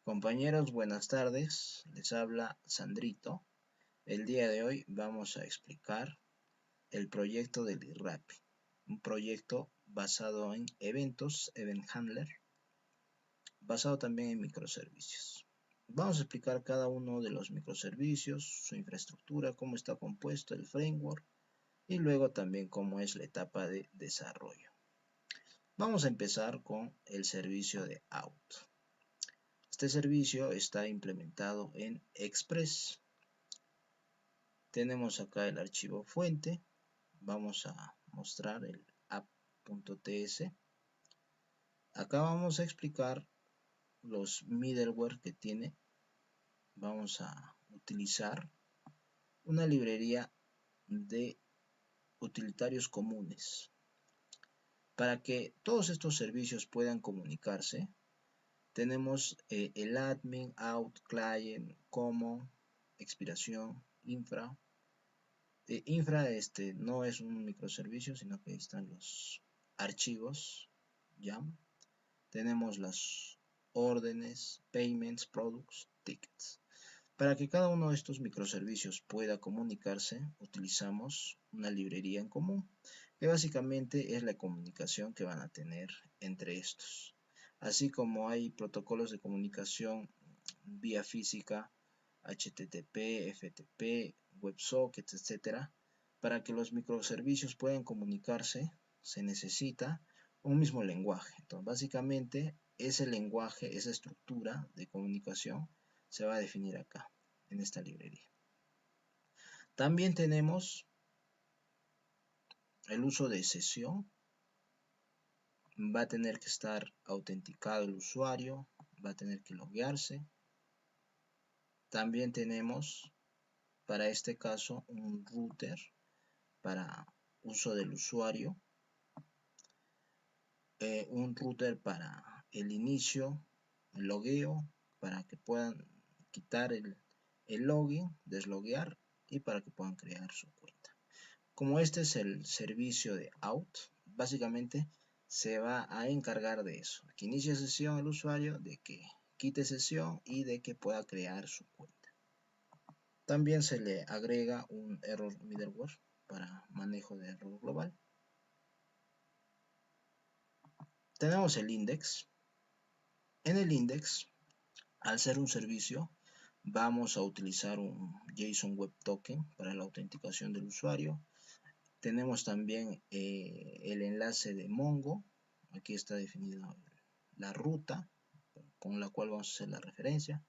Compañeros, buenas tardes. Les habla Sandrito. El día de hoy vamos a explicar el proyecto del IRRAPI, un proyecto basado en eventos, Event Handler, basado también en microservicios. Vamos a explicar cada uno de los microservicios, su infraestructura, cómo está compuesto el framework y luego también cómo es la etapa de desarrollo. Vamos a empezar con el servicio de out. Este servicio está implementado en Express. Tenemos acá el archivo fuente. Vamos a mostrar el app.ts. Acá vamos a explicar los middleware que tiene. Vamos a utilizar una librería de utilitarios comunes. Para que todos estos servicios puedan comunicarse, tenemos el admin, out, client, common, expiración, infra. Infra no es un microservicio, sino que ahí están los archivos, ¿ya? Tenemos las órdenes, payments, products, tickets. Para que cada uno de estos microservicios pueda comunicarse, utilizamos una librería en común, que básicamente es la comunicación que van a tener entre estos. Así como hay protocolos de comunicación vía física, HTTP, FTP, WebSockets, etc. Para que los microservicios puedan comunicarse, se necesita un mismo lenguaje. Entonces, básicamente, ese lenguaje, esa estructura de comunicación, se va a definir acá, en esta librería. También tenemos el uso de sesión. Va a tener que estar autenticado el usuario, va a tener que loguearse. También tenemos, para este caso, un router para uso del usuario. Un router para el inicio, el logueo, para que puedan quitar el login, desloguear y para que puedan crear su cuenta. Como este es el servicio de out, básicamente se va a encargar de eso, que inicie sesión el usuario, de que quite sesión y de que pueda crear su cuenta. También se le agrega un error middleware para manejo de error global. Tenemos el index. En el index, al ser un servicio, vamos a utilizar un JSON Web Token para la autenticación del usuario. Tenemos también el enlace de Mongo. Aquí está definida la ruta con la cual vamos a hacer la referencia.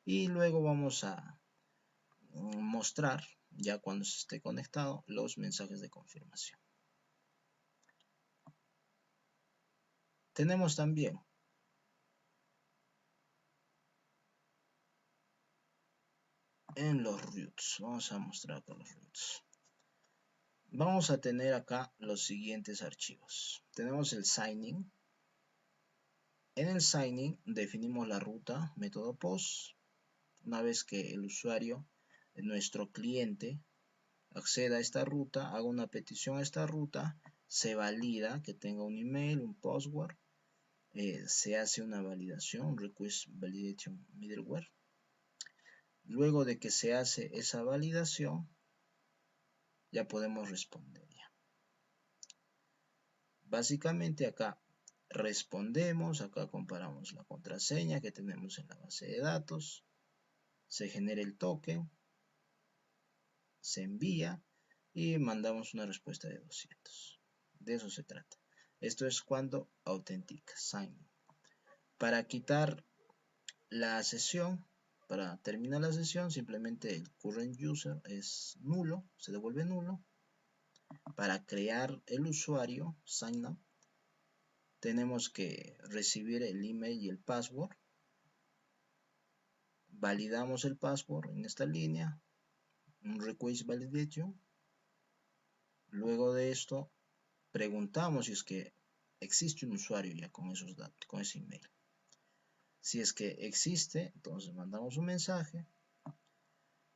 Y luego vamos a mostrar, ya cuando se esté conectado, los mensajes de confirmación. Tenemos también en los routes, vamos a mostrar acá los routes. Vamos a tener acá los siguientes archivos. Tenemos el signing. En el signing definimos la ruta, método POST. Una vez que el usuario, nuestro cliente, acceda a esta ruta, haga una petición a esta ruta, se valida que tenga un email, un password, se hace una validación, request validation middleware. Luego de que se hace esa validación, ya podemos responder ya. Básicamente acá respondemos, acá comparamos la contraseña que tenemos en la base de datos, se genera el token, se envía y mandamos una respuesta de 200. De eso se trata. Esto es cuando autentica, sign. Para quitar la sesión, para terminar la sesión, simplemente el current user es nulo, se devuelve nulo. Para crear el usuario, sign up, tenemos que recibir el email y el password. Validamos el password en esta línea, un request validation. Luego de esto, preguntamos si es que existe un usuario ya con esos datos, con ese email. Si es que existe, entonces mandamos un mensaje.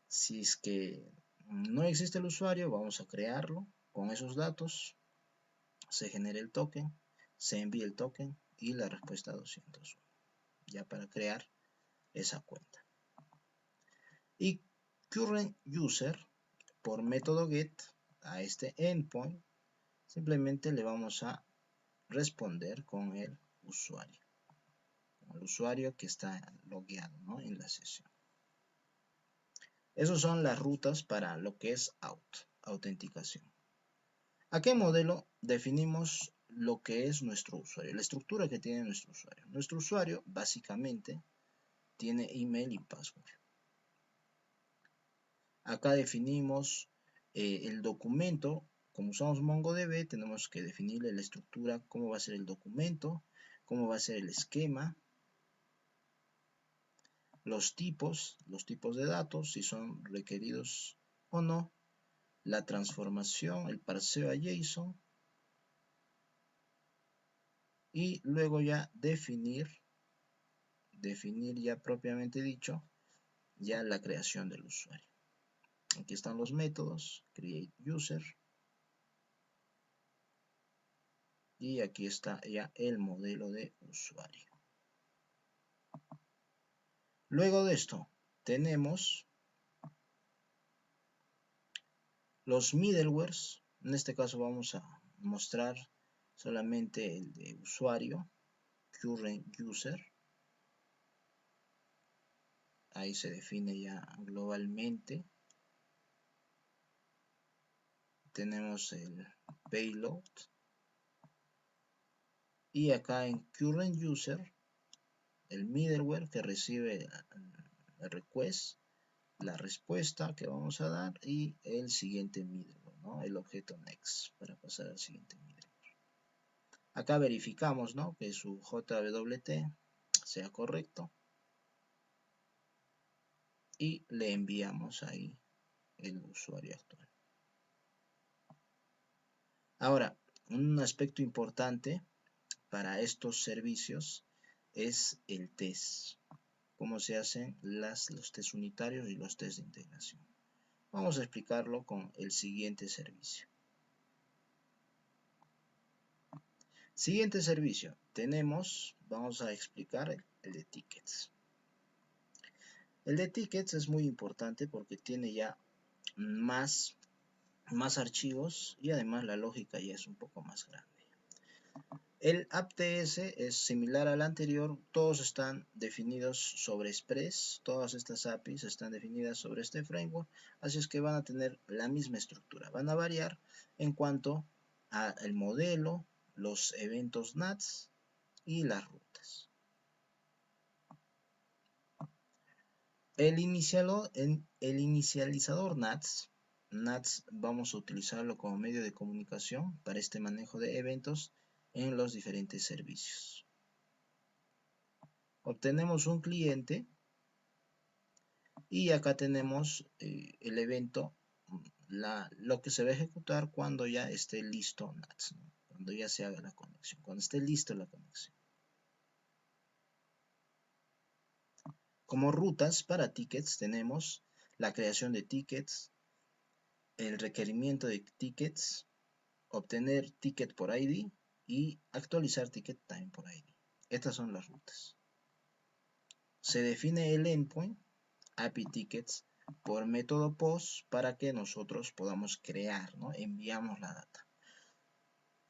Si es que no existe el usuario, vamos a crearlo con esos datos. Se genera el token, se envía el token y la respuesta 201. Ya para crear esa cuenta. Y current user, por método get, a este endpoint, simplemente le vamos a responder con el usuario que está logueado, ¿no?, en la sesión. Esas son las rutas para lo que es autenticación. ¿A qué modelo definimos lo que es nuestro usuario? La estructura que tiene nuestro usuario. Nuestro usuario básicamente tiene email y password. Acá definimos el documento. Como usamos MongoDB, tenemos que definirle la estructura, cómo va a ser el documento, cómo va a ser el esquema, los tipos de datos, si son requeridos o no, la transformación, el parseo a JSON, y luego ya definir ya propiamente dicho, ya la creación del usuario. Aquí están los métodos, create user, y aquí está ya el modelo de usuario. Luego de esto tenemos los middlewares. En este caso vamos a mostrar solamente el de usuario, current user. Ahí se define ya globalmente. Tenemos el payload. Y acá en current user, el middleware que recibe el request, la respuesta que vamos a dar y el siguiente middleware, ¿no?, el objeto next para pasar al siguiente middleware. Acá verificamos, ¿no?, que su JWT sea correcto y le enviamos ahí el usuario actual. Ahora, un aspecto importante para estos servicios es el test. Cómo se hacen los test unitarios y los test de integración. Vamos a explicarlo con el siguiente servicio. Siguiente servicio, vamos a explicar el de tickets. El de tickets es muy importante porque tiene ya más archivos y además la lógica ya es un poco más grande. El AppTS es similar al anterior, todos están definidos sobre Express, todas estas APIs están definidas sobre este framework, así es que van a tener la misma estructura, van a variar en cuanto al modelo, los eventos NATS y las rutas. El inicializador NATS vamos a utilizarlo como medio de comunicación para este manejo de eventos en los diferentes servicios. Obtenemos un cliente y acá tenemos el evento, lo que se va a ejecutar cuando ya esté listo NATS, ¿no?, cuando ya se haga la conexión, cuando esté listo la conexión. Como rutas para tickets tenemos la creación de tickets, el requerimiento de tickets, obtener ticket por ID y actualizar ticket time por ID. Estas son las rutas. Se define el endpoint, API tickets, por método POST para que nosotros podamos crear, ¿no?, enviamos la data.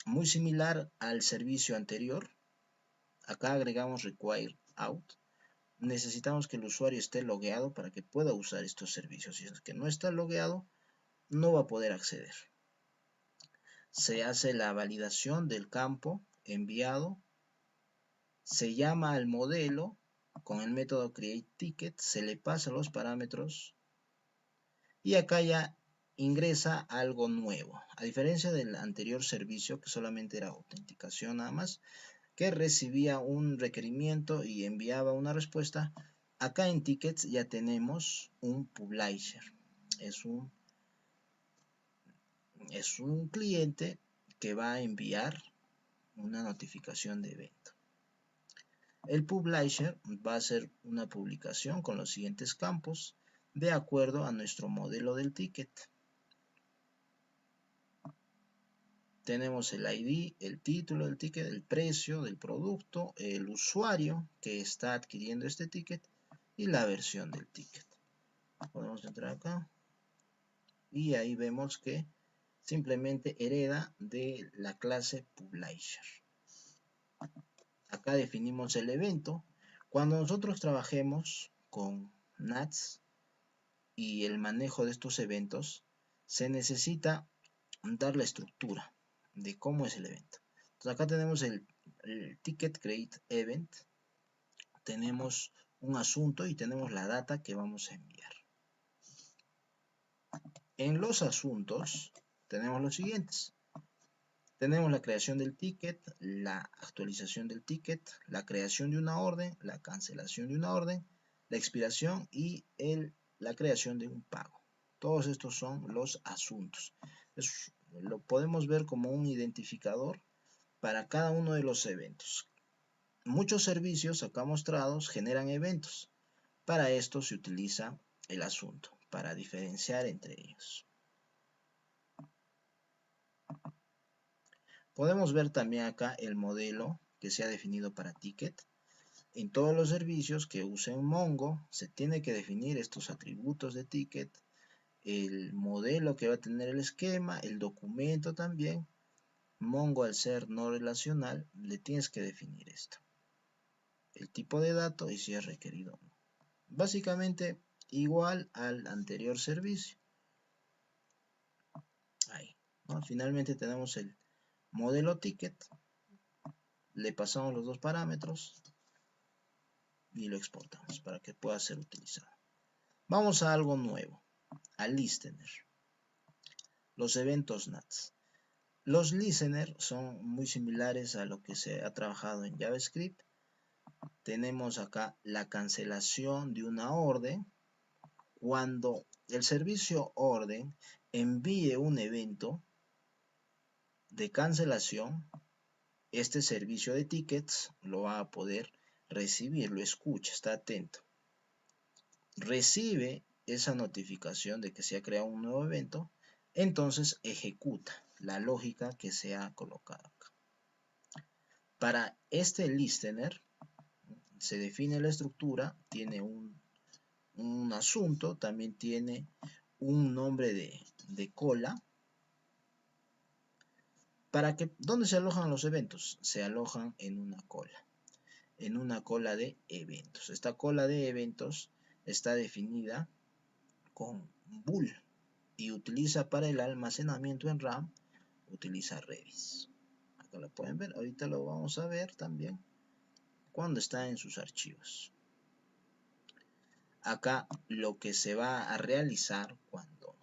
Muy similar al servicio anterior, acá agregamos require out. Necesitamos que el usuario esté logueado para que pueda usar estos servicios. Si es que no está logueado, no va a poder acceder. Se hace la validación del campo enviado, se llama al modelo con el método createTicket, se le pasa los parámetros y acá ya ingresa algo nuevo. A diferencia del anterior servicio que solamente era autenticación nada más, que recibía un requerimiento y enviaba una respuesta, acá en tickets ya tenemos un publisher. Es un cliente que va a enviar una notificación de evento. El publisher va a hacer una publicación con los siguientes campos de acuerdo a nuestro modelo del ticket. Tenemos el ID, el título del ticket, el precio del producto, el usuario que está adquiriendo este ticket y la versión del ticket. Podemos entrar acá y ahí vemos que simplemente hereda de la clase Publisher. Acá definimos el evento. Cuando nosotros trabajemos con NATS y el manejo de estos eventos, se necesita dar la estructura de cómo es el evento. Entonces acá tenemos el ticket create event, tenemos un asunto y tenemos la data que vamos a enviar. En los asuntos tenemos los siguientes. Tenemos la creación del ticket, la actualización del ticket, la creación de una orden, la cancelación de una orden, la expiración y la creación de un pago. Todos estos son los asuntos. Lo podemos ver como un identificador para cada uno de los eventos. Muchos servicios acá mostrados generan eventos. Para esto se utiliza el asunto, para diferenciar entre ellos. Podemos ver también acá el modelo que se ha definido para ticket. En todos los servicios que usen Mongo se tiene que definir estos atributos de ticket, el modelo que va a tener el esquema, el documento también. Mongo, al ser no relacional, le tienes que definir esto. El tipo de dato y si es requerido o no. Básicamente igual al anterior servicio. Ahí, ¿no? Finalmente tenemos el modelo ticket, le pasamos los dos parámetros y lo exportamos para que pueda ser utilizado. Vamos a algo nuevo, al listener. Los eventos NATS. Los listener son muy similares a lo que se ha trabajado en JavaScript. Tenemos acá la cancelación de una orden. Cuando el servicio orden envíe un evento de cancelación, este servicio de tickets lo va a poder recibir, lo escucha, está atento. Recibe esa notificación de que se ha creado un nuevo evento, entonces ejecuta la lógica que se ha colocado acá. Para este listener se define la estructura, tiene un asunto, también tiene un nombre de cola. ¿Dónde se alojan los eventos? Se alojan en una cola de eventos. Esta cola de eventos está definida con bool y utiliza para el almacenamiento en RAM, utiliza Redis. Acá lo pueden ver, ahorita lo vamos a ver también cuando está en sus archivos. Acá lo que se va a realizar cuando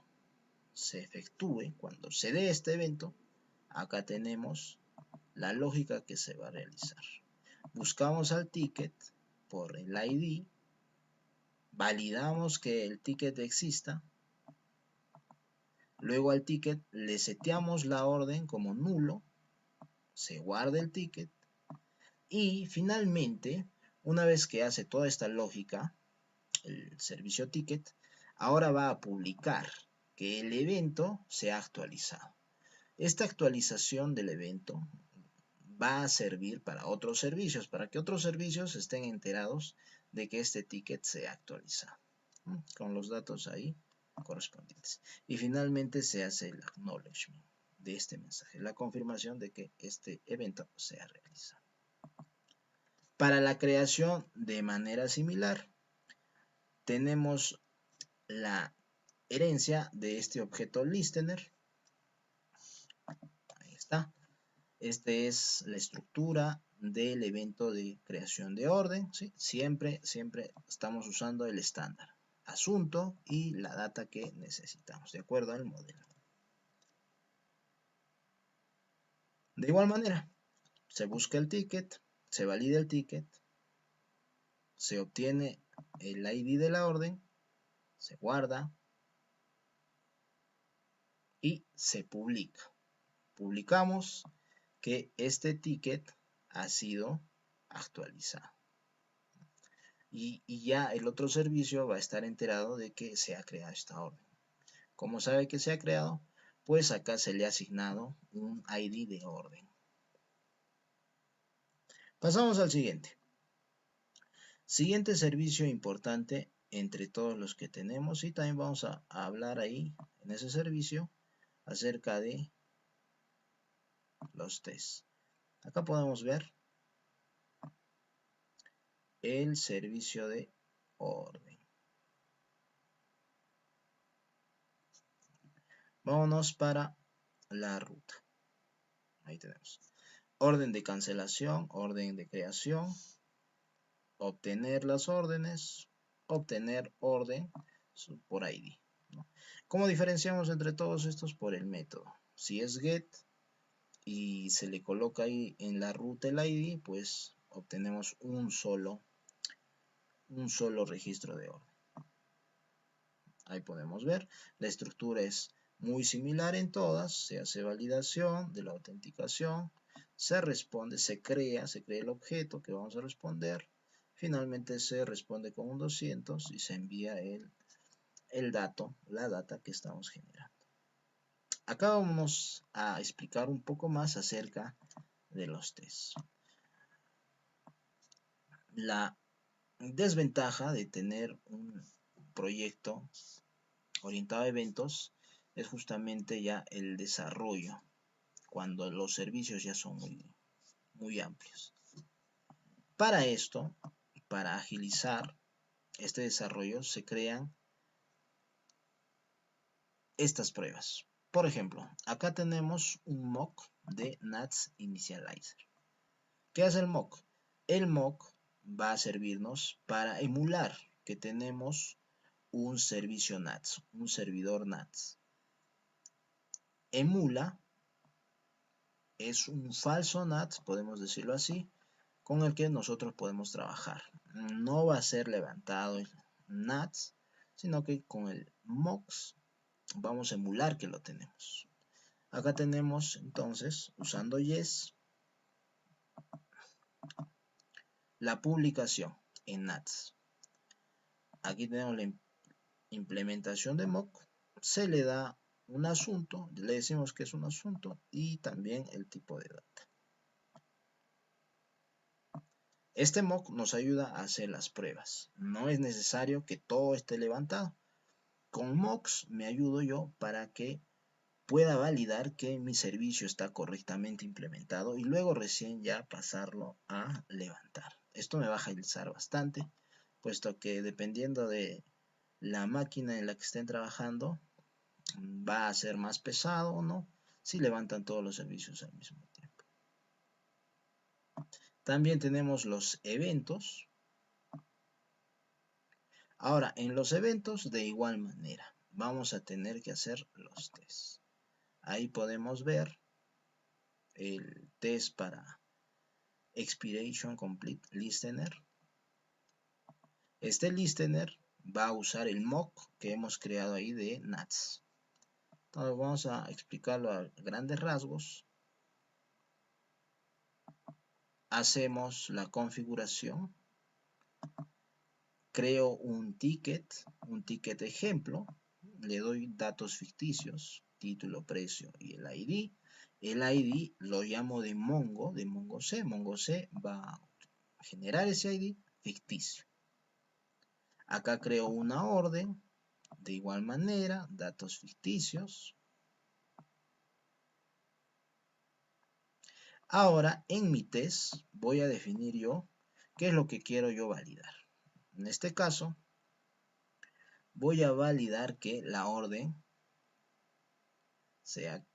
se efectúe, cuando se dé este evento, acá tenemos la lógica que se va a realizar. Buscamos al ticket por el ID, validamos que el ticket exista, luego al ticket le seteamos la orden como nulo, se guarda el ticket y finalmente, una vez que hace toda esta lógica, el servicio ticket, ahora va a publicar que el evento se ha actualizado. Esta actualización del evento va a servir para otros servicios, para que otros servicios estén enterados de que este ticket se ha actualizado, con los datos ahí correspondientes. Y finalmente se hace el acknowledgement de este mensaje, la confirmación de que este evento se ha realizado. Para la creación de manera similar, tenemos la herencia de este objeto listener. Ahí está. Esta es la estructura del evento de creación de orden, ¿sí? Siempre estamos usando el estándar, asunto y la data que necesitamos, de acuerdo al modelo. De igual manera, se busca el ticket, se valida el ticket, se obtiene el ID de la orden, se guarda y se publica. Publicamos que este ticket ha sido actualizado. Y ya el otro servicio va a estar enterado de que se ha creado esta orden. ¿Cómo sabe que se ha creado? Pues acá se le ha asignado un ID de orden. Pasamos al siguiente. Siguiente servicio importante entre todos los que tenemos, y también vamos a hablar ahí en ese servicio acerca de los tests. Acá podemos ver el servicio de orden. Vámonos para la ruta. Ahí tenemos orden de cancelación, orden de creación, obtener las órdenes, obtener orden por ID, ¿no? ¿Cómo diferenciamos entre todos estos? Por el método. Si es get y se le coloca ahí en la ruta el ID, pues obtenemos un solo registro de orden. Ahí podemos ver, la estructura es muy similar en todas, se hace validación de la autenticación, se responde, se crea el objeto que vamos a responder, finalmente se responde con un 200 y se envía la data que estamos generando. Acá vamos a explicar un poco más acerca de los tests. La desventaja de tener un proyecto orientado a eventos es justamente ya el desarrollo, cuando los servicios ya son muy amplios. Para esto, para agilizar este desarrollo, se crean estas pruebas. Por ejemplo, acá tenemos un mock de NATS Initializer. ¿Qué hace el mock? El mock va a servirnos para emular que tenemos un servicio NATS, un servidor NATS. Emula es un falso NATS, podemos decirlo así, con el que nosotros podemos trabajar. No va a ser levantado el NATS, sino que con el MOX vamos a emular que lo tenemos. Acá tenemos entonces, usando yes, la publicación en NATS. Aquí tenemos la implementación de mock, se le da un asunto, le decimos que es un asunto y también el tipo de data. Este mock nos ayuda a hacer las pruebas. No es necesario que todo esté levantado. Con mocks me ayudo yo para que pueda validar que mi servicio está correctamente implementado y luego recién ya pasarlo a levantar. Esto me va a agilizar bastante, puesto que dependiendo de la máquina en la que estén trabajando, va a ser más pesado o no si levantan todos los servicios al mismo tiempo. También tenemos los eventos. Ahora, en los eventos de igual manera vamos a tener que hacer los tests. Ahí podemos ver el test para Expiration Complete Listener. Este listener va a usar el mock que hemos creado ahí de NATS. Entonces vamos a explicarlo a grandes rasgos. Hacemos la configuración. Creo un ticket ejemplo. Le doy datos ficticios, título, precio y el ID. El ID lo llamo de Mongo C. Mongo C va a generar ese ID ficticio. Acá creo una orden, de igual manera, datos ficticios. Ahora, en mi test, voy a definir yo qué es lo que quiero yo validar. En este caso, voy a validar que la orden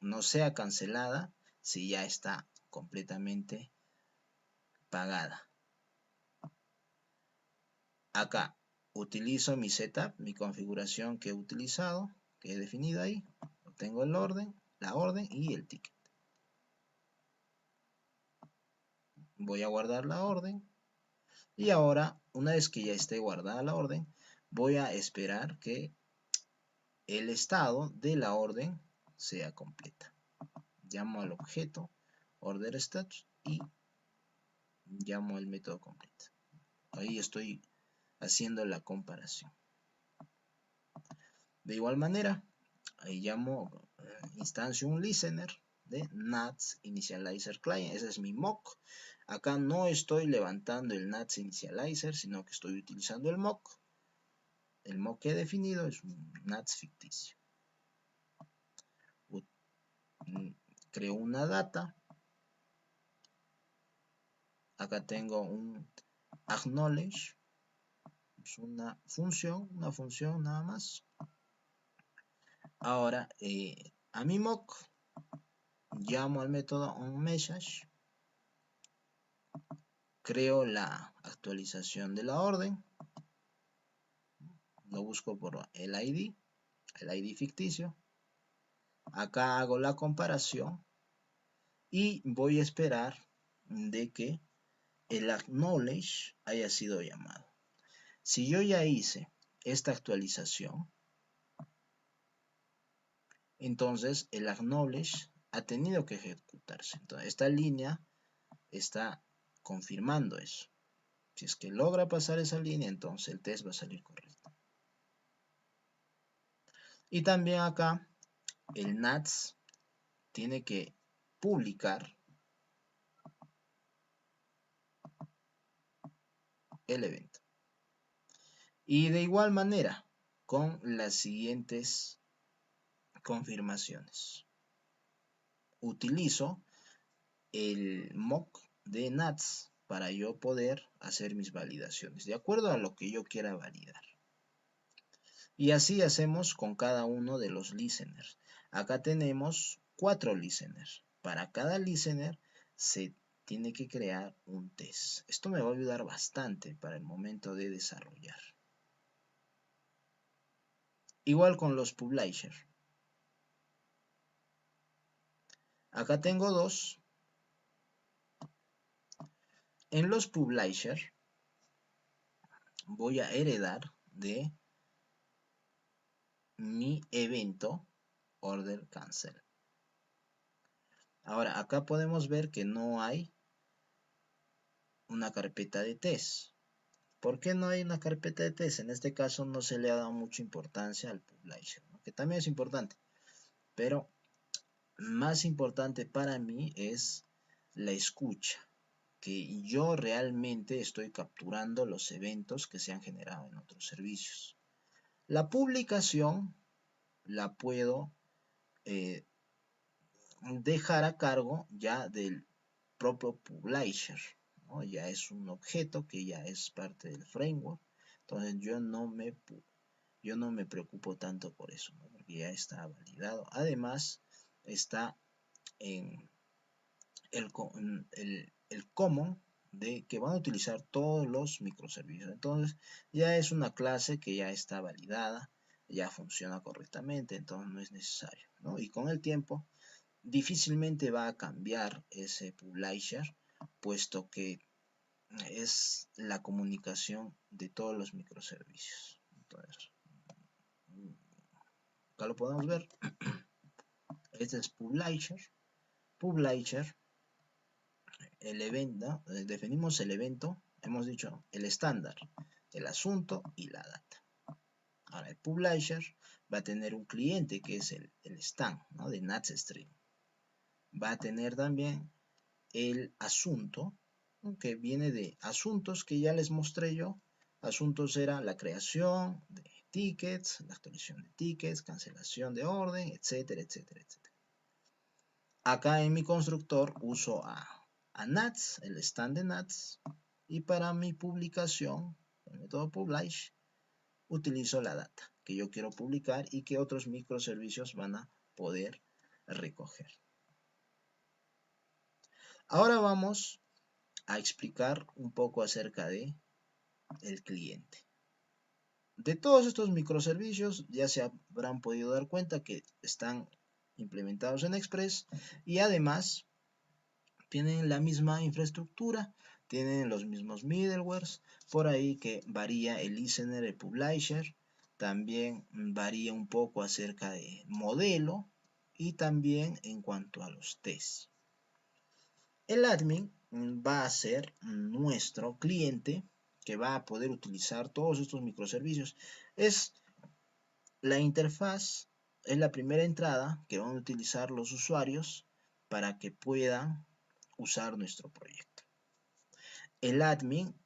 no sea cancelada si ya está completamente pagada. Acá utilizo mi setup, mi configuración que he utilizado, que he definido ahí. Obtengo el orden, la orden y el ticket. Voy a guardar la orden. Y ahora, una vez que ya esté guardada la orden, voy a esperar que el estado de la orden sea completa. Llamo al objeto order status y llamo al método complete. Ahí estoy haciendo la comparación. De igual manera, ahí llamo instancio un listener de NATS Initializer Client. Ese es mi mock. Acá no estoy levantando el NATS Initializer, sino que estoy utilizando el mock. El mock que he definido es un NATS ficticio. Creo una data. Acá tengo un acknowledge. Es una función nada más. Ahora, a mi mock llamo al método onMessage, creo la actualización de la orden, lo busco por el ID ficticio, acá hago la comparación y voy a esperar de que el acknowledge haya sido llamado. Si yo ya hice esta actualización, entonces el acknowledge ha tenido que ejecutarse. Entonces esta línea está confirmando eso. Si es que logra pasar esa línea, entonces el test va a salir correcto. Y también acá el NATS tiene que publicar el evento. Y de igual manera, con las siguientes confirmaciones. Utilizo el mock de NATS para yo poder hacer mis validaciones, de acuerdo a lo que yo quiera validar. Y así hacemos con cada uno de los listeners. Acá tenemos 4 listeners. Para cada listener se tiene que crear un test. Esto me va a ayudar bastante para el momento de desarrollar. Igual con los publishers. Acá tengo 2. En los publishers voy a heredar de mi evento order cancel. Ahora acá podemos ver que no hay una carpeta de test. ¿Por qué no hay una carpeta de test? En este caso no se le ha dado mucha importancia al publisher, ¿no? Que también es importante, pero más importante para mí es la escucha, que yo realmente estoy capturando los eventos que se han generado en otros servicios. La publicación la puedo dejar a cargo ya del propio publisher, ¿no? Ya es un objeto que ya es parte del framework, entonces yo no me preocupo tanto por eso, ¿no? Porque ya está validado. Además, está en el common de que van a utilizar todos los microservicios. Entonces, ya es una clase que ya está validada, ya funciona correctamente, entonces no es necesario, ¿no? Y con el tiempo, difícilmente va a cambiar ese publisher, puesto que es la comunicación de todos los microservicios. Entonces, acá lo podemos ver. Este es publisher. Publisher, el evento, definimos el evento, hemos dicho el estándar, el asunto y la data. Ahora el publisher va a tener un cliente que es el stand, ¿no? De NATSstream. Va a tener también el asunto, ¿no? Que viene de asuntos que ya les mostré yo. Asuntos era la creación de tickets, la actualización de tickets, cancelación de orden, etcétera, etcétera, etcétera. Acá en mi constructor uso a NATS, el stand de NATS, y para mi publicación, el método publish, utilizo la data que yo quiero publicar y que otros microservicios van a poder recoger. Ahora vamos a explicar un poco acerca de el cliente. De todos estos microservicios ya se habrán podido dar cuenta que están implementados en Express y además tienen la misma infraestructura, tienen los mismos middlewares, por ahí que varía el listener, el publisher, también varía un poco acerca de modelo y también en cuanto a los tests. El admin va a ser nuestro cliente que va a poder utilizar todos estos microservicios. Es la interfaz, es la primera entrada que van a utilizar los usuarios para que puedan usar nuestro proyecto. el admin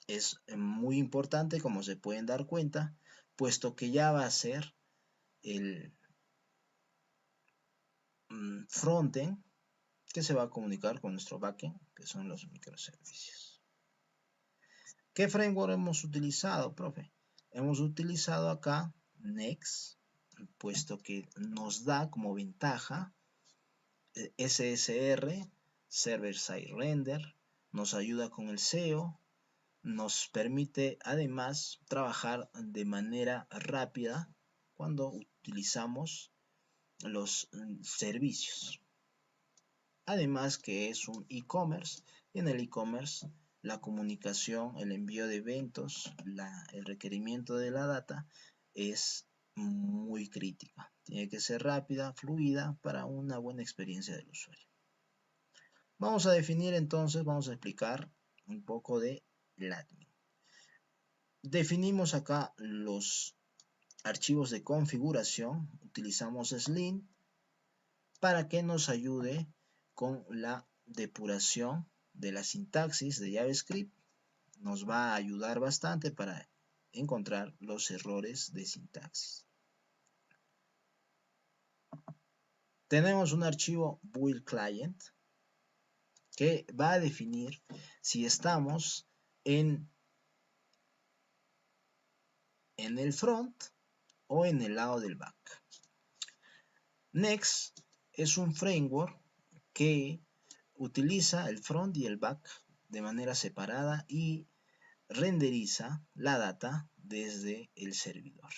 es muy importante, como se pueden dar cuenta, puesto que ya va a ser el frontend que se va a comunicar con nuestro backend, que son los microservicios. ¿Qué framework hemos utilizado, profe? Hemos utilizado acá Next, puesto que nos da como ventaja SSR, Server Side Render, nos ayuda con el SEO, nos permite además trabajar de manera rápida cuando utilizamos los servicios. Además que es un e-commerce, y en el e-commerce la comunicación, el envío de eventos, el requerimiento de la data es muy crítica. Tiene que ser rápida, fluida para una buena experiencia del usuario. Vamos a definir entonces, vamos a explicar un poco de admin. Definimos acá los archivos de configuración, utilizamos Slim para que nos ayude con la depuración de la sintaxis de JavaScript. Nos va a ayudar bastante para encontrar los errores de sintaxis. Tenemos un archivo build client que va a definir si estamos en el front o en el lado del back. Next es un framework que utiliza el front y el back de manera separada y renderiza la data desde el servidor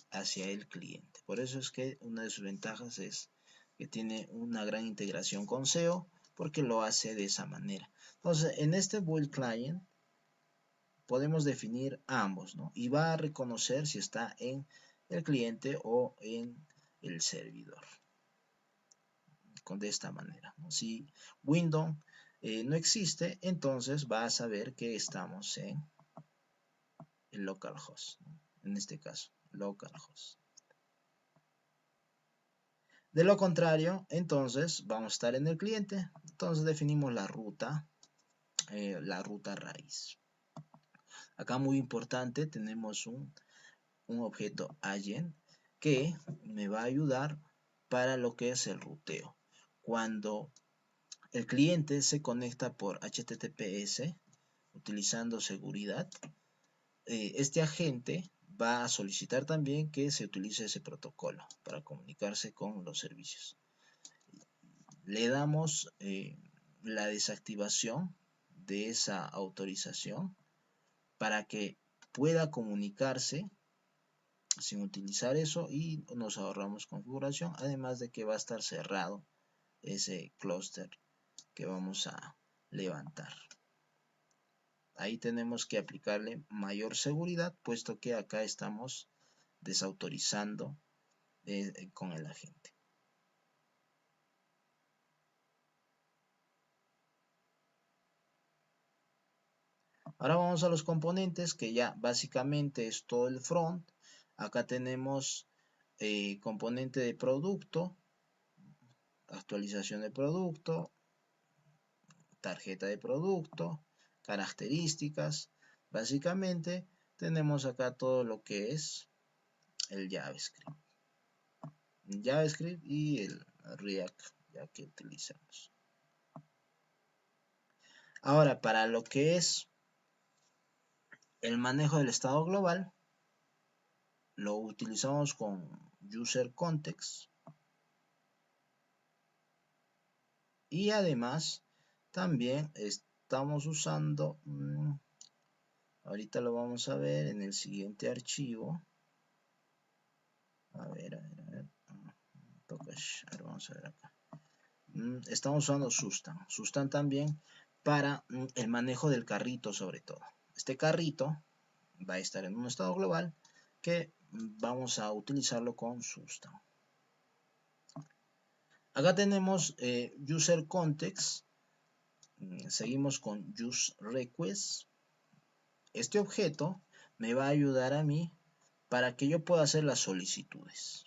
hacia el cliente. Por eso es que una de sus ventajas es que tiene una gran integración con SEO, porque lo hace de esa manera. Entonces, en este build client podemos definir ambos, ¿no? Y va a reconocer si está en el cliente o en el servidor. De esta manera, ¿no? Si Windows no existe, entonces va a saber que estamos en el localhost, ¿no? En este caso, localhost. De lo contrario, entonces vamos a estar en el cliente. Entonces definimos la ruta raíz. Acá muy importante, tenemos un objeto agent que me va a ayudar para lo que es el ruteo. Cuando el cliente se conecta por HTTPS utilizando seguridad, este agente va a solicitar también que se utilice ese protocolo para comunicarse con los servicios. Le damos la desactivación de esa autorización para que pueda comunicarse sin utilizar eso y nos ahorramos configuración, además de que va a estar cerrado ese clúster que vamos a levantar. Ahí tenemos que aplicarle mayor seguridad, puesto que acá estamos desautorizando con el agente. Ahora vamos a los componentes, que ya básicamente es todo el front. Acá tenemos componente de producto, actualización de producto, tarjeta de producto, características. Básicamente tenemos acá todo lo que es el JavaScript. Y el React, ya que utilizamos. Ahora, para lo que es el manejo del estado global, lo utilizamos con User Context. Y además, también estamos usando, ahorita lo vamos a ver en el siguiente archivo. A ver. Vamos a ver acá. Estamos usando Sustan. Sustan también para el manejo del carrito, sobre todo. Este carrito va a estar en un estado global que vamos a utilizarlo con Sustan. Acá tenemos User Context. Seguimos con useRequest. Este objeto me va a ayudar a mí para que yo pueda hacer las solicitudes.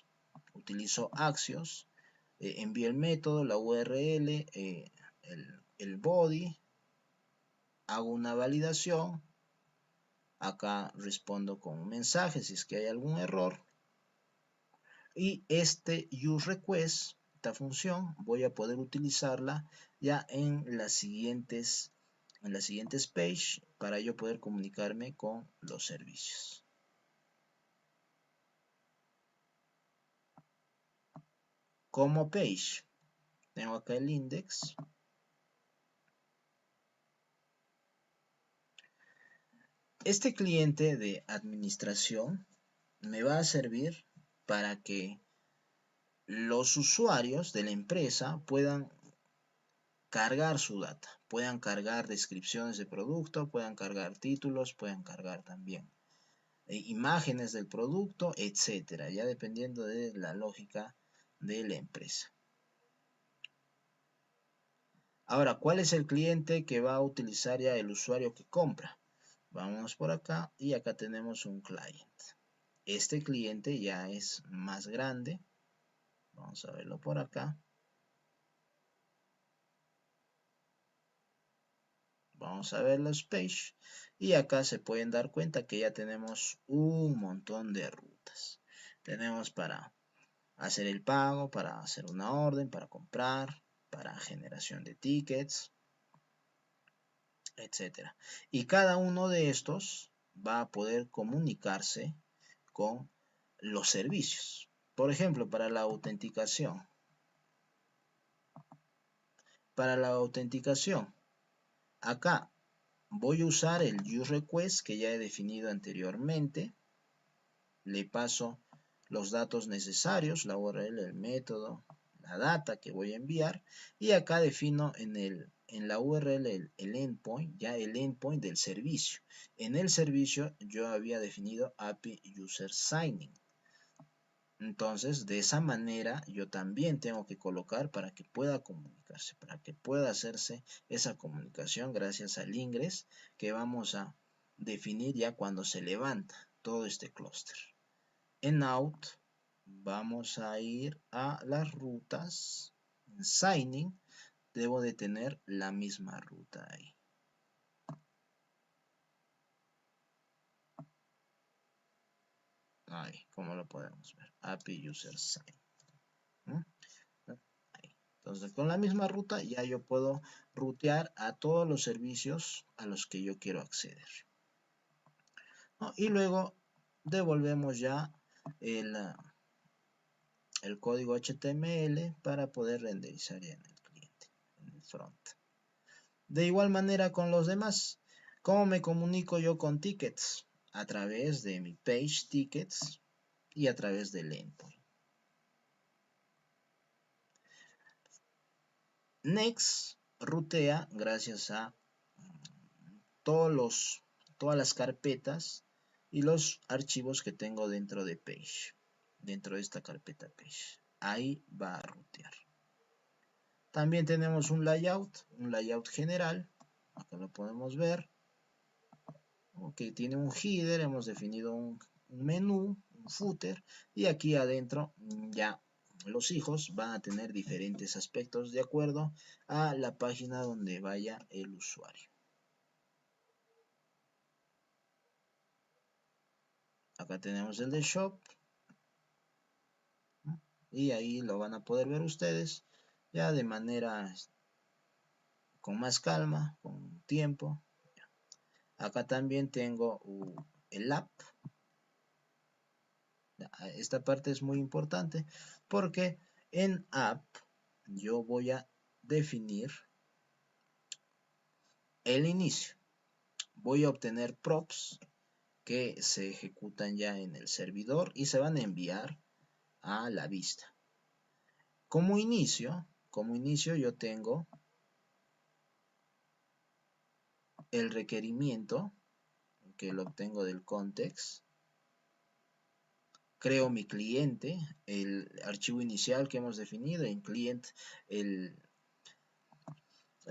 Utilizo Axios, envío el método, la URL, el body, hago una validación, acá respondo con un mensaje si es que hay algún error, y este useRequest, esta función, voy a poder utilizarla ya en las siguientes page para yo poder comunicarme con los servicios. Como page, tengo acá el index. Este cliente de administración me va a servir para que los usuarios de la empresa puedan cargar su data, puedan cargar descripciones de producto, puedan cargar títulos, puedan cargar también imágenes del producto, etcétera, ya dependiendo de la lógica de la empresa. Ahora, ¿cuál es el cliente que va a utilizar ya el usuario que compra? Vamos por acá y acá tenemos un client. Este cliente ya es más grande. Vamos a verlo por acá. Vamos a ver los page y acá se pueden dar cuenta que ya tenemos un montón de rutas. Tenemos para hacer el pago, para hacer una orden, para comprar, para generación de tickets, etcétera. Y cada uno de estos va a poder comunicarse con los servicios. Por ejemplo, para la autenticación. Para la autenticación, acá voy a usar el useRequest que ya he definido anteriormente. Le paso los datos necesarios, la URL, el método, la data que voy a enviar. Y acá defino en la URL el endpoint, ya el endpoint del servicio. En el servicio yo había definido API User Signing. Entonces, de esa manera, yo también tengo que colocar para que pueda comunicarse, para que pueda hacerse esa comunicación gracias al ingress que vamos a definir ya cuando se levanta todo este clúster. En out, vamos a ir a las rutas. En signing, debo de tener la misma ruta ahí. Ahí, como lo podemos ver. API User Sign. Ahí. Entonces, con la misma ruta ya yo puedo rutear a todos los servicios a los que yo quiero acceder. ¿No? Y luego devolvemos ya el código HTML para poder renderizar ya en el cliente, en el front. De igual manera con los demás. ¿Cómo me comunico yo con tickets? A través de mi page tickets y a través del endpoint. Next rutea gracias a todas las carpetas y los archivos que tengo dentro de page, dentro de esta carpeta page. Ahí va a rutear. También tenemos un layout general. Acá lo podemos ver. Que tiene un header, hemos definido un menú, un footer, y aquí adentro ya los hijos van a tener diferentes aspectos de acuerdo a la página donde vaya el usuario. Acá tenemos el de shop, y ahí lo van a poder ver ustedes ya de manera con más calma, con tiempo. Acá también tengo el app. Esta parte es muy importante porque en app yo voy a definir el inicio. Voy a obtener props que se ejecutan ya en el servidor y se van a enviar a la vista. Como inicio yo tengo el requerimiento que lo obtengo del context. Creo mi cliente, el archivo inicial que hemos definido en client, el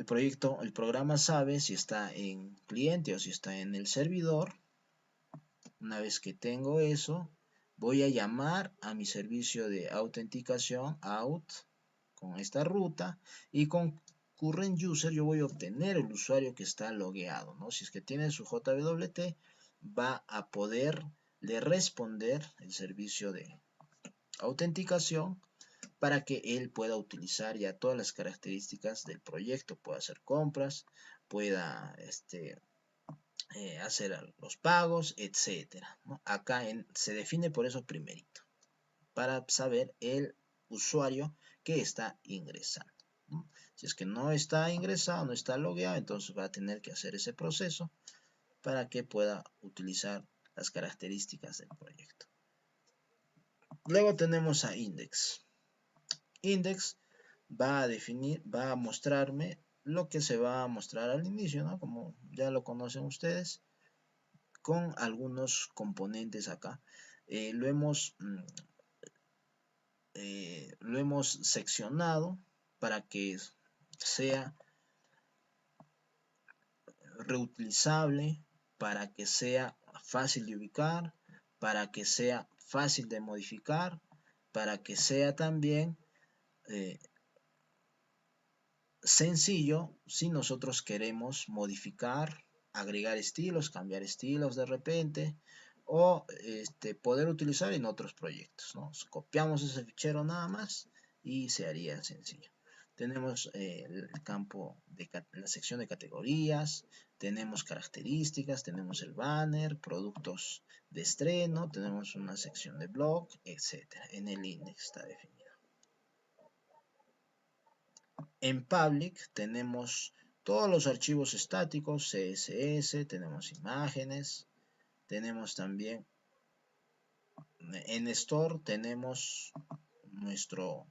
proyecto, el programa sabe si está en cliente o si está en el servidor. Una vez que tengo eso, voy a llamar a mi servicio de autenticación out con esta ruta y con current user yo voy a obtener el usuario que está logueado, ¿no? Si es que tiene su JWT, va a poderle responder el servicio de autenticación para que él pueda utilizar ya todas las características del proyecto, pueda hacer compras, pueda hacer los pagos, etcétera, ¿no? Acá se define por eso primerito, para saber el usuario que está ingresando, ¿no? Si es que no está ingresado, no está logueado, entonces va a tener que hacer ese proceso para que pueda utilizar las características del proyecto. Luego tenemos a index. Index va a definir, va a mostrarme lo que se va a mostrar al inicio, ¿no? Como ya lo conocen ustedes, con algunos componentes acá. Lo hemos seccionado para que sea reutilizable, para que sea fácil de ubicar, para que sea fácil de modificar, para que sea también sencillo si nosotros queremos modificar, agregar estilos, cambiar estilos de repente, o poder utilizar en otros proyectos, ¿no? Copiamos ese fichero nada más y se haría sencillo. Tenemos el campo de la sección de categorías, tenemos características, tenemos el banner, productos de estreno, tenemos una sección de blog, etcétera. En el index está definido. En public tenemos todos los archivos estáticos, CSS, tenemos imágenes, tenemos también en store tenemos nuestra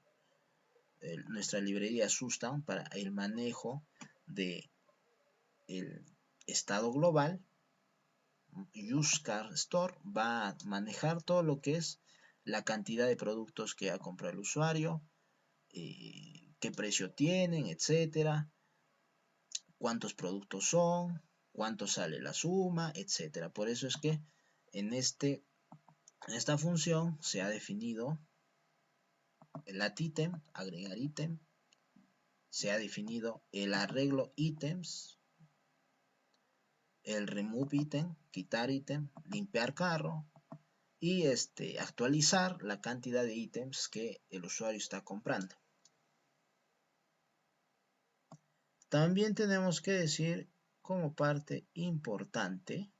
librería Substance para el manejo de el estado global. UseCard Store va a manejar todo lo que es la cantidad de productos que ha comprado el usuario, qué precio tienen, etcétera, cuántos productos son, cuánto sale la suma, etcétera. Por eso es que en esta función se ha definido el add item, agregar ítem, se ha definido el arreglo ítems, el remove ítem, quitar ítem, limpiar carro y actualizar la cantidad de ítems que el usuario está comprando. También tenemos que decir como parte importante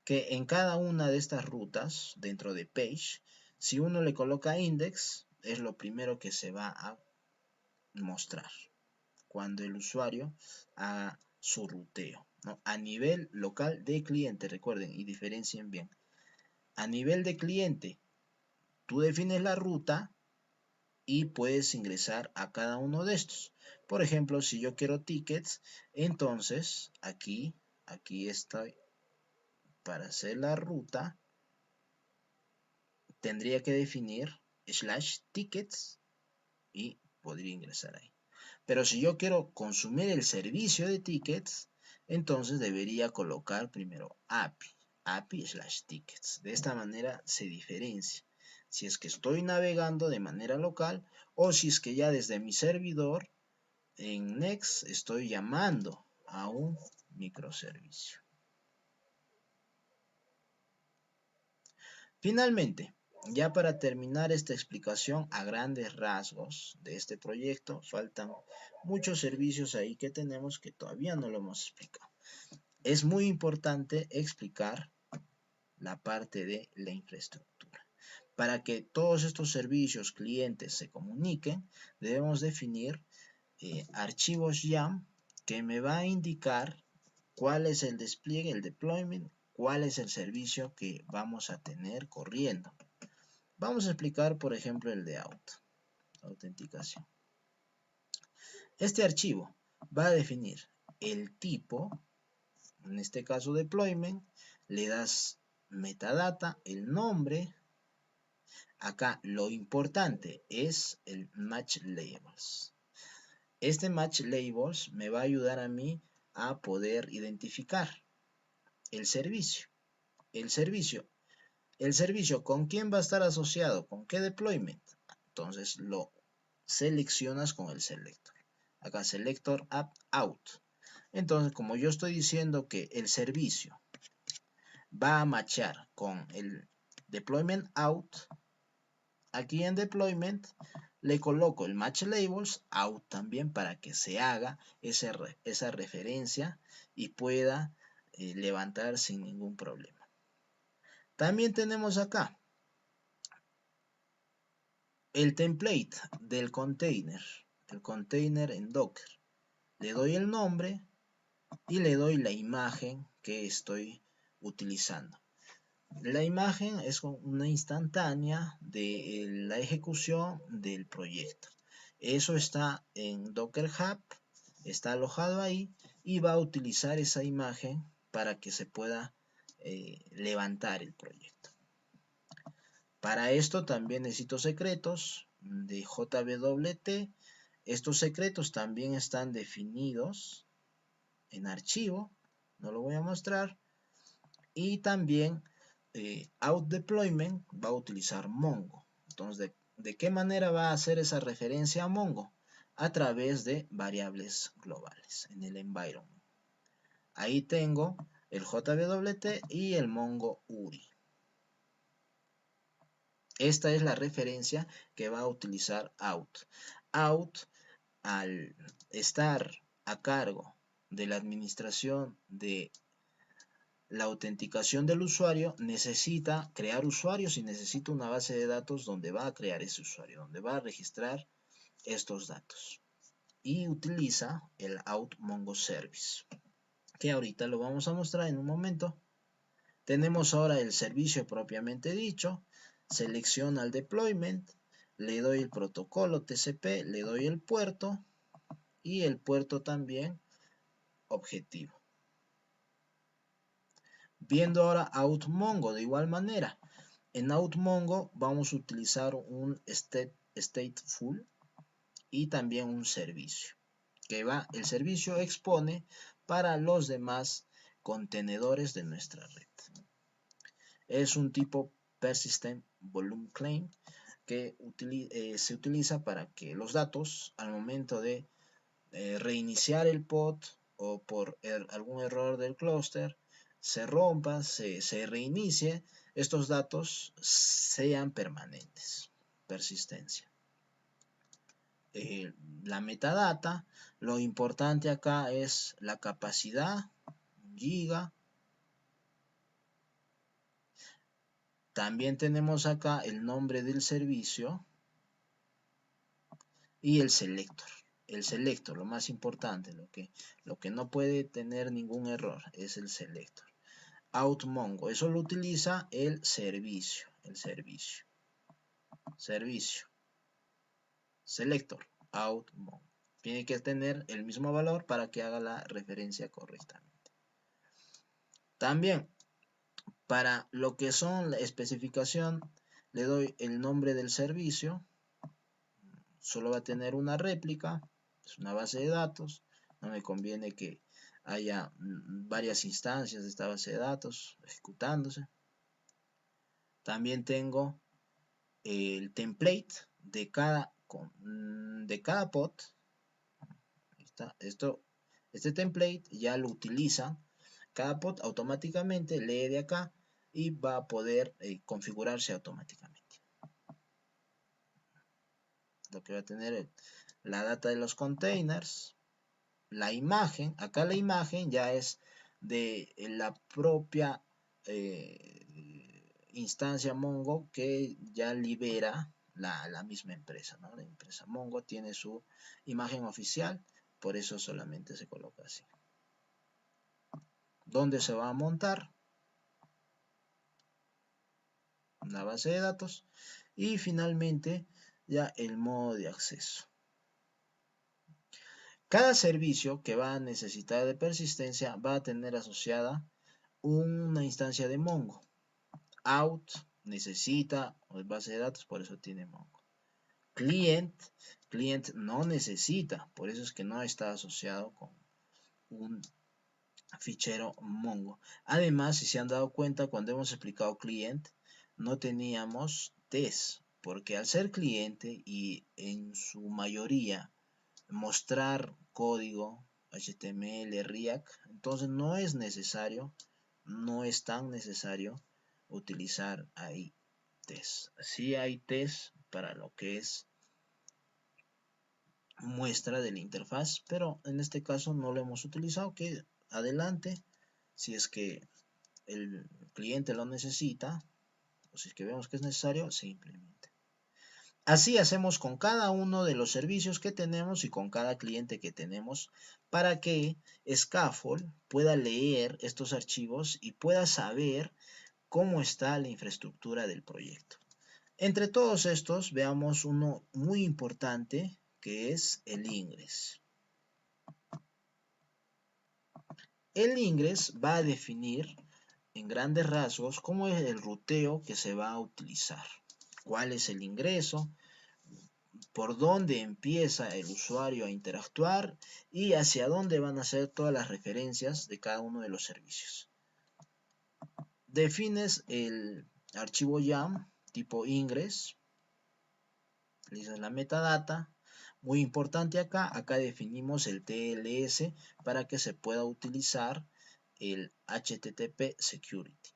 que en cada una de estas rutas dentro de page, si uno le coloca index, es lo primero que se va a mostrar cuando el usuario haga su ruteo, ¿no? A nivel local de cliente, recuerden y diferencien bien. A nivel de cliente, tú defines la ruta y puedes ingresar a cada uno de estos. Por ejemplo, si yo quiero tickets, entonces aquí estoy para hacer la ruta. Tendría que definir /tickets y podría ingresar ahí. Pero si yo quiero consumir el servicio de tickets, entonces debería colocar primero API/tickets. De esta manera se diferencia si es que estoy navegando de manera local o si es que ya desde mi servidor en Next estoy llamando a un microservicio. Finalmente, ya para terminar esta explicación a grandes rasgos de este proyecto, faltan muchos servicios ahí que tenemos que todavía no lo hemos explicado. Es muy importante explicar la parte de la infraestructura. Para que todos estos servicios clientes se comuniquen, debemos definir archivos YAML que me va a indicar cuál es el despliegue, el deployment, cuál es el servicio que vamos a tener corriendo. Vamos a explicar, por ejemplo, el de autenticación. Este archivo va a definir el tipo, en este caso deployment, le das metadata, el nombre. Acá lo importante es el match labels. Este match labels me va a ayudar a mí a poder identificar el servicio. El servicio, ¿con quién va a estar asociado? ¿Con qué deployment? Entonces lo seleccionas con el selector. Acá selector app out. Entonces, como yo estoy diciendo que el servicio va a matchar con el deployment out, aquí en deployment le coloco el match labels out también para que se haga esa referencia y pueda levantar sin ningún problema. También tenemos acá el template del container, el container en Docker. Le doy el nombre y le doy la imagen que estoy utilizando. La imagen es una instantánea de la ejecución del proyecto. Eso está en Docker Hub, está alojado ahí y va a utilizar esa imagen para que se pueda levantar el proyecto. Para esto también necesito secretos de JWT. Estos secretos también están definidos en archivo, no lo voy a mostrar. Y también out deployment va a utilizar Mongo. Entonces, ¿de qué manera va a hacer esa referencia a Mongo? A través de variables globales en el environment. Ahí tengo el JWT y el Mongo URI. Esta es la referencia que va a utilizar out. Out, al estar a cargo de la administración de la autenticación del usuario, necesita crear usuarios y necesita una base de datos donde va a crear ese usuario, donde va a registrar estos datos. Y utiliza el out Mongo Service, que ahorita lo vamos a mostrar en un momento. Tenemos ahora el servicio propiamente dicho. Selecciona el deployment, le doy el protocolo TCP, le doy el puerto y el puerto también objetivo. Viendo ahora out Mongo de igual manera. En out Mongo vamos a utilizar un stateful y también un servicio. El servicio expone para los demás contenedores de nuestra red. Es un tipo persistent volume claim que se utiliza para que los datos al momento de reiniciar el pod o por algún error del clúster se rompa, se reinicie, estos datos sean permanentes. Persistencia. La metadata, lo importante acá es la capacidad, giga. También tenemos acá el nombre del servicio y el selector. El selector, lo más importante, lo que no puede tener ningún error es el selector. Out Mongo, eso lo utiliza el servicio. Servicio. Selector, out Mongo. Tiene que tener el mismo valor para que haga la referencia correctamente. También, para lo que son la especificación, le doy el nombre del servicio. Solo va a tener una réplica, es una base de datos. No me conviene que haya varias instancias de esta base de datos ejecutándose. También tengo el template de cada pod. Ahí está. Este template ya lo utiliza. Cada pod automáticamente lee de acá y va a poder configurarse automáticamente. Lo que va a tener la data de los containers, la imagen, acá la imagen ya es de la propia instancia Mongo que ya libera la misma empresa, ¿no? La empresa Mongo tiene su imagen oficial, por eso solamente se coloca así. ¿Dónde se va a montar? Una base de datos. Y finalmente ya el modo de acceso. Cada servicio que va a necesitar de persistencia va a tener asociada una instancia de Mongo. Out necesita base de datos, por eso tiene Mongo. Client no necesita, por eso es que no está asociado con un fichero Mongo. Además, si se han dado cuenta, cuando hemos explicado client, no teníamos TES. porque al ser cliente y en su mayoría mostrar código HTML, React, entonces no es necesario, no es tan necesario utilizar ahí test. Sí hay test para lo que es muestra de la interfaz, pero en este caso no lo hemos utilizado, que adelante, si es que el cliente lo necesita, o si es que vemos que es necesario, se implementa. Así hacemos con cada uno de los servicios que tenemos y con cada cliente que tenemos para que Scaffold pueda leer estos archivos y pueda saber cómo está la infraestructura del proyecto. Entre todos estos, veamos uno muy importante que es el ingress. El ingress va a definir en grandes rasgos cómo es el ruteo que se va a utilizar, cuál es el ingreso, por dónde empieza el usuario a interactuar y hacia dónde van a ser todas las referencias de cada uno de los servicios. Defines el archivo YAML tipo ingress, utilizas la metadata. Muy importante acá definimos el TLS para que se pueda utilizar el HTTP Security.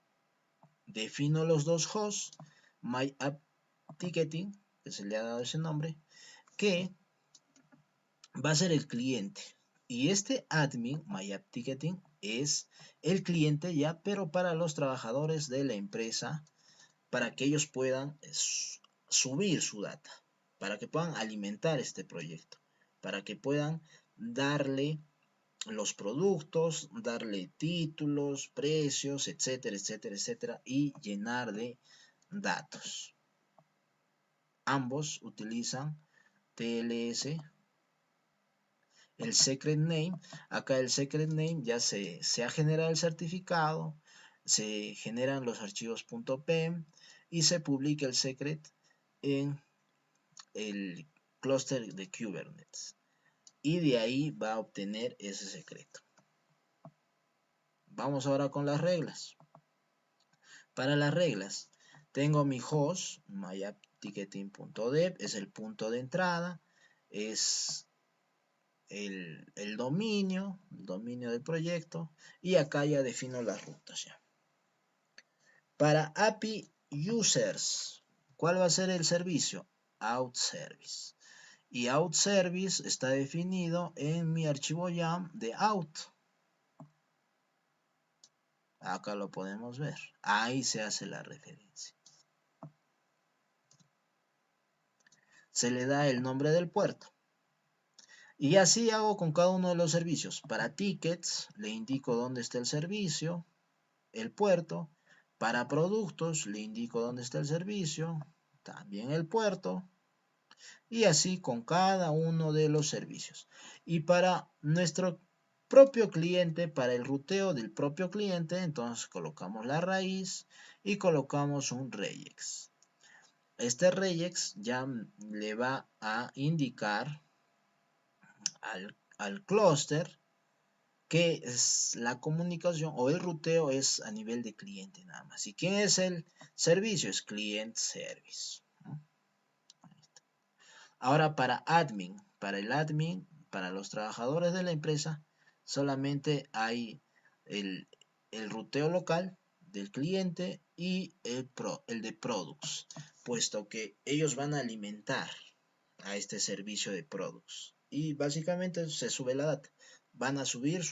Defino los dos hosts, MyAppTicketing, que se le ha dado ese nombre, que va a ser el cliente. Y este admin, MyAppTicketing, es el cliente ya, pero para los trabajadores de la empresa, para que ellos puedan subir su data, para que puedan alimentar este proyecto, para que puedan darle los productos, darle títulos, precios, etcétera, etcétera, etcétera, y llenar de datos. Ambos utilizan TLS. El secret name, acá el secret name ya se ha generado el certificado, se generan los archivos .pem y se publica el secret en el clúster de Kubernetes. Y de ahí va a obtener ese secreto. Vamos ahora con las reglas. Para las reglas, tengo mi host, myAppTicketing.dev, es el punto de entrada, es el dominio del proyecto, y acá ya defino las rutas ya. Para API Users, ¿cuál va a ser el servicio? Out Service. Y Out Service está definido en mi archivo YAML de out. Acá lo podemos ver. Ahí se hace la referencia. Se le da el nombre del puerto. Y así hago con cada uno de los servicios. Para tickets le indico dónde está el servicio, el puerto. Para productos le indico dónde está el servicio, también el puerto. Y así con cada uno de los servicios. Y para nuestro propio cliente, para el ruteo del propio cliente, entonces colocamos la raíz y colocamos un regex. Este regex ya le va a indicar al clúster que es la comunicación o el ruteo es a nivel de cliente nada más. ¿Y quién es el servicio? Es client service. Ahora para admin, para el admin, para los trabajadores de la empresa, solamente hay el ruteo local del cliente y el de products, puesto que ellos van a alimentar a este servicio de products. Y básicamente se sube la data. Van a subir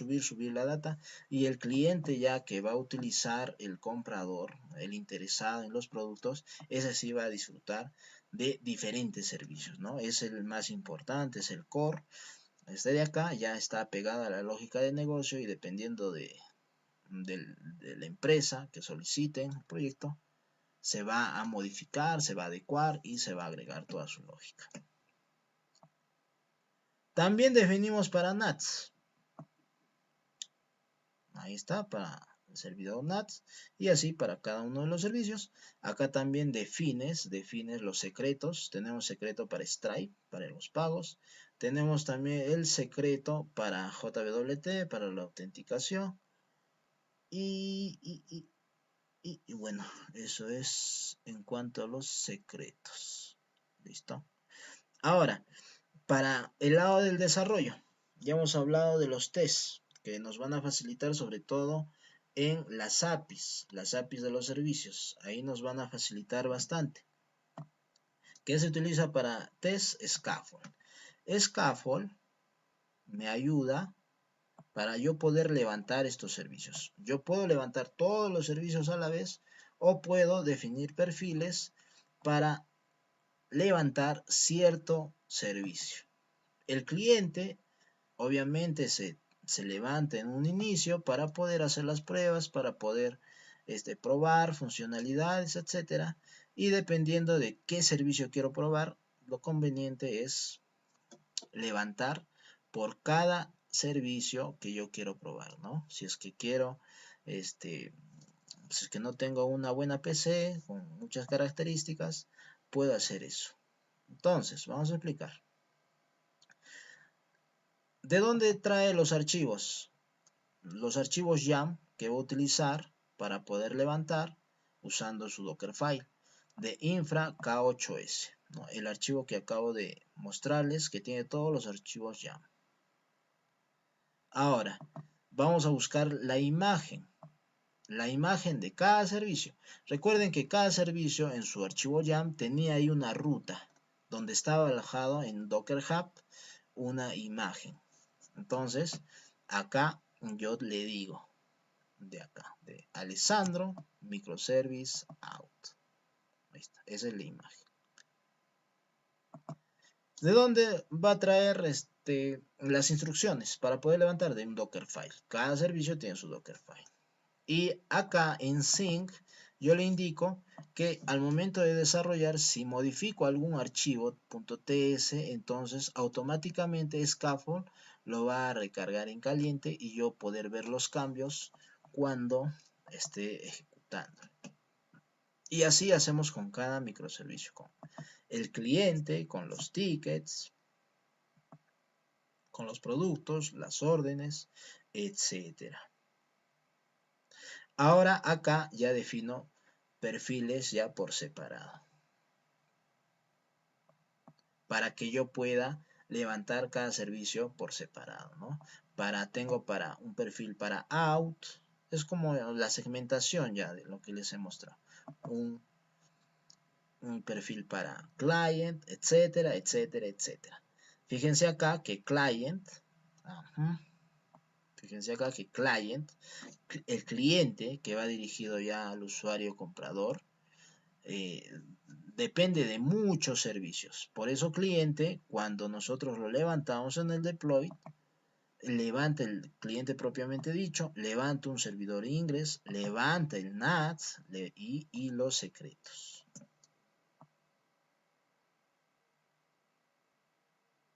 la data y el cliente ya que va a utilizar el comprador, el interesado en los productos, ese sí va a disfrutar de diferentes servicios, ¿no? Es el más importante, es el core. Este de acá ya está pegada a la lógica de negocio y dependiendo de la empresa que soliciten el proyecto, se va a modificar, se va a adecuar y se va a agregar toda su lógica. También definimos para NATS. Ahí está, para el servidor NATS. Y así para cada uno de los servicios. Acá también defines los secretos. Tenemos secreto para Stripe, para los pagos. Tenemos también el secreto para JWT, para la autenticación. Y Y bueno, eso es en cuanto a los secretos. ¿Listo? Ahora, para el lado del desarrollo, ya hemos hablado de los tests que nos van a facilitar sobre todo en las APIs de los servicios. Ahí nos van a facilitar bastante. ¿Qué se utiliza para test? Scaffold. Scaffold me ayuda para yo poder levantar estos servicios. Yo puedo levantar todos los servicios a la vez o puedo definir perfiles para levantar cierto servicio. El cliente obviamente se levanta en un inicio para poder hacer las pruebas, para poder probar funcionalidades, etcétera. Y dependiendo de qué servicio quiero probar, lo conveniente es levantar por cada servicio que yo quiero probar, ¿no? Si es que quiero, si es que no tengo una buena PC con muchas características, puedo hacer eso. Entonces, vamos a explicar. ¿De dónde trae los archivos? Los archivos YAML que voy a utilizar para poder levantar usando su Dockerfile de infra K8s, ¿no? El archivo que acabo de mostrarles que tiene todos los archivos YAML. Ahora, vamos a buscar la imagen de cada servicio. Recuerden que cada servicio en su archivo YAML tenía ahí una ruta donde estaba alojado en Docker Hub una imagen. Entonces, acá yo le digo, de acá, de Alessandro, microservice out. Ahí está, esa es la imagen. ¿De dónde va a traer las instrucciones para poder levantar? De un Dockerfile. Cada servicio tiene su Dockerfile. Y acá en Sync yo le indico que al momento de desarrollar, si modifico algún archivo .ts, entonces automáticamente Scaffold lo va a recargar en caliente y yo poder ver los cambios cuando esté ejecutando. Y así hacemos con cada microservicio, con el cliente, con los tickets, con los productos, las órdenes, etcétera. Ahora acá ya defino perfiles ya por separado, para que yo pueda levantar cada servicio por separado, ¿no? Tengo para un perfil para out, es como la segmentación ya de lo que les he mostrado. Un perfil para client, etcétera, etcétera, etcétera. Fíjense acá que client, el cliente que va dirigido ya al usuario comprador, depende de muchos servicios. Por eso cliente, cuando nosotros lo levantamos en el deploy, levanta el cliente propiamente dicho, levanta un servidor ingress, levanta el NAT y los secretos.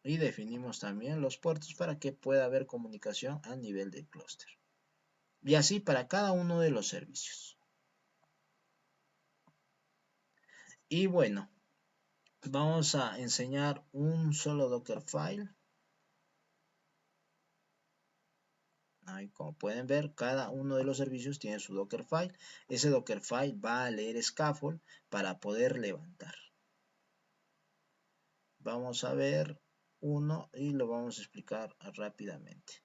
Y definimos también los puertos para que pueda haber comunicación a nivel del clúster. Y así para cada uno de los servicios. Y bueno, vamos a enseñar un solo Dockerfile. Ahí, como pueden ver, cada uno de los servicios tiene su Dockerfile. Ese Dockerfile va a leer Scaffold para poder levantar. Vamos a ver uno y lo vamos a explicar rápidamente.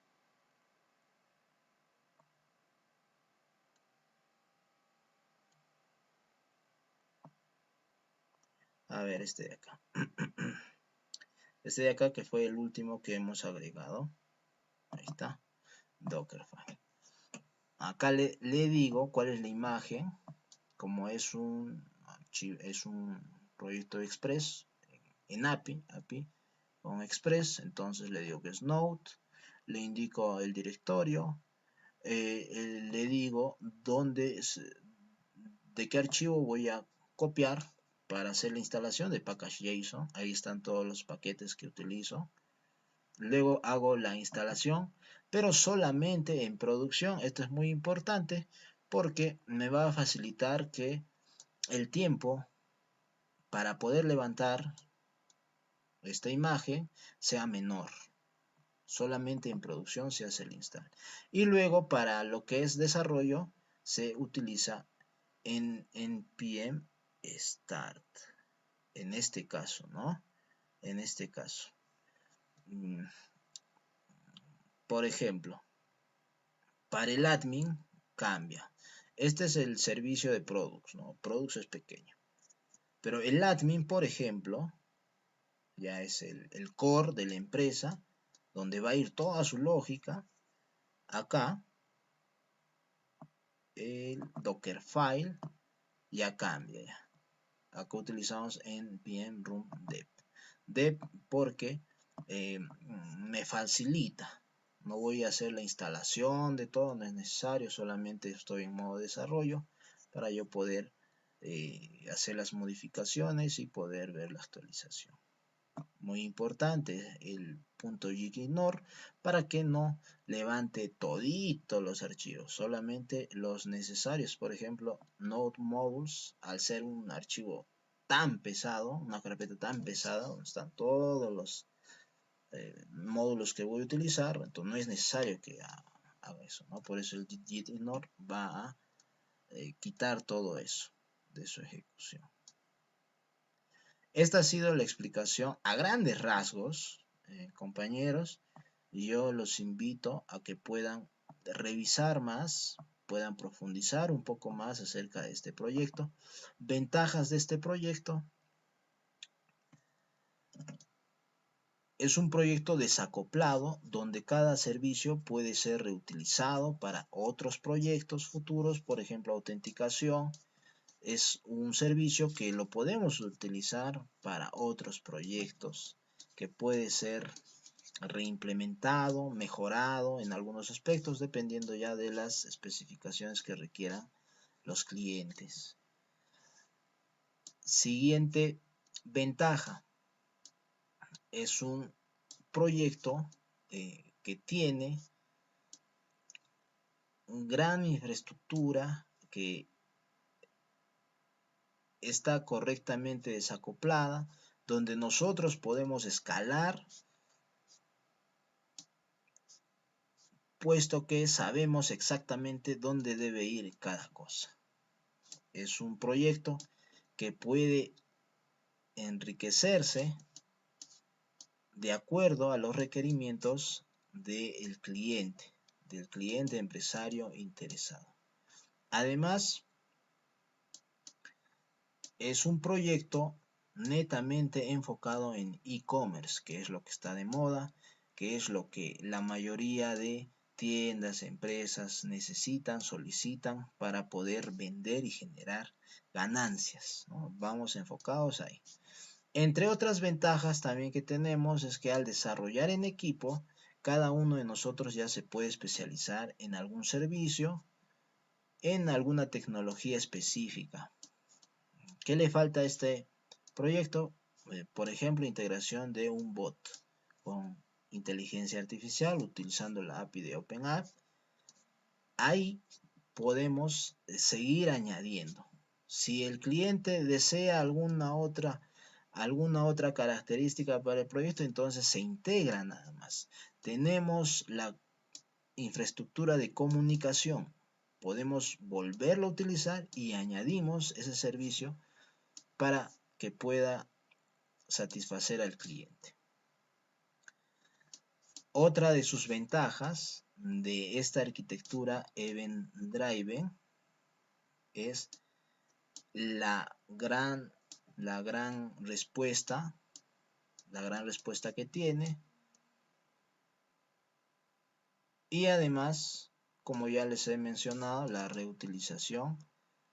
A ver, este de acá. Este de acá que fue el último que hemos agregado. Ahí está. Dockerfile. Acá le digo cuál es la imagen. Como es un proyecto Express en API con Express, entonces le digo que es Node, le indico el directorio, le digo de qué archivo voy a copiar para hacer la instalación de package.json. Ahí están todos los paquetes que utilizo. Luego hago la instalación, pero solamente en producción. Esto es muy importante porque me va a facilitar que el tiempo para poder levantar esta imagen sea menor. Solamente en producción se hace el install. Y luego para lo que es desarrollo se utiliza en npm start, en este caso, ¿no? En este caso. Por ejemplo, para el admin cambia. Este es el servicio de products, ¿no? Products es pequeño. Pero el admin, por ejemplo, ya es el core de la empresa, donde va a ir toda su lógica. Acá, el Dockerfile ya cambia. Ya. Acá utilizamos npm run dev. Dev porque me facilita. No voy a hacer la instalación de todo, no es necesario, solamente estoy en modo desarrollo para yo poder hacer las modificaciones y poder ver la actualización. Muy importante el punto .gigignore para que no levante todito los archivos, solamente los necesarios. Por ejemplo, node modules, al ser un archivo tan pesado, una carpeta tan pesada, donde están todos los módulos que voy a utilizar, entonces no es necesario que haga eso, ¿no? Por eso el gigignore va a quitar todo eso de su ejecución. Esta ha sido la explicación a grandes rasgos, compañeros. Yo los invito a que puedan revisar más, puedan profundizar un poco más acerca de este proyecto. Ventajas de este proyecto. Es un proyecto desacoplado donde cada servicio puede ser reutilizado para otros proyectos futuros, por ejemplo, autenticación. Es un servicio que lo podemos utilizar para otros proyectos, que puede ser reimplementado, mejorado en algunos aspectos, dependiendo ya de las especificaciones que requieran los clientes. Siguiente ventaja. Es un proyecto que tiene una gran infraestructura que está correctamente desacoplada, donde nosotros podemos escalar, puesto que sabemos exactamente dónde debe ir cada cosa. Es un proyecto que puede enriquecerse de acuerdo a los requerimientos del cliente empresario interesado. Además, es un proyecto netamente enfocado en e-commerce, que es lo que está de moda, que es lo que la mayoría de tiendas, empresas necesitan, solicitan para poder vender y generar ganancias, ¿no? Vamos enfocados ahí. Entre otras ventajas también que tenemos es que al desarrollar en equipo, cada uno de nosotros ya se puede especializar en algún servicio, en alguna tecnología específica. ¿Qué le falta a este proyecto? Por ejemplo, integración de un bot con inteligencia artificial utilizando la API de OpenApp. Ahí podemos seguir añadiendo. Si el cliente desea alguna otra característica para el proyecto, entonces se integra nada más. Tenemos la infraestructura de comunicación. Podemos volverlo a utilizar y añadimos ese servicio para que pueda satisfacer al cliente. Otra de sus ventajas de esta arquitectura Event Driven es la gran respuesta que tiene, y además, como ya les he mencionado, la reutilización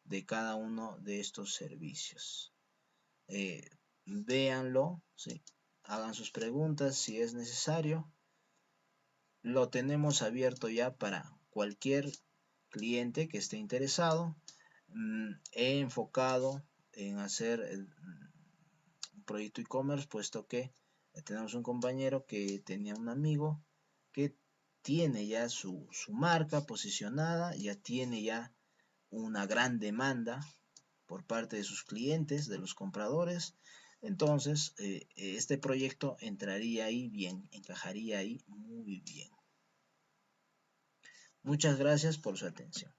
de cada uno de estos servicios. Véanlo, ¿sí? Hagan sus preguntas si es necesario. Lo tenemos abierto ya para cualquier cliente que esté interesado. He enfocado en hacer un proyecto e-commerce, puesto que tenemos un compañero que tenía un amigo que tiene ya su marca posicionada, ya tiene ya una gran demanda por parte de sus clientes, de los compradores. Entonces, este proyecto entraría ahí bien, encajaría ahí muy bien. Muchas gracias por su atención.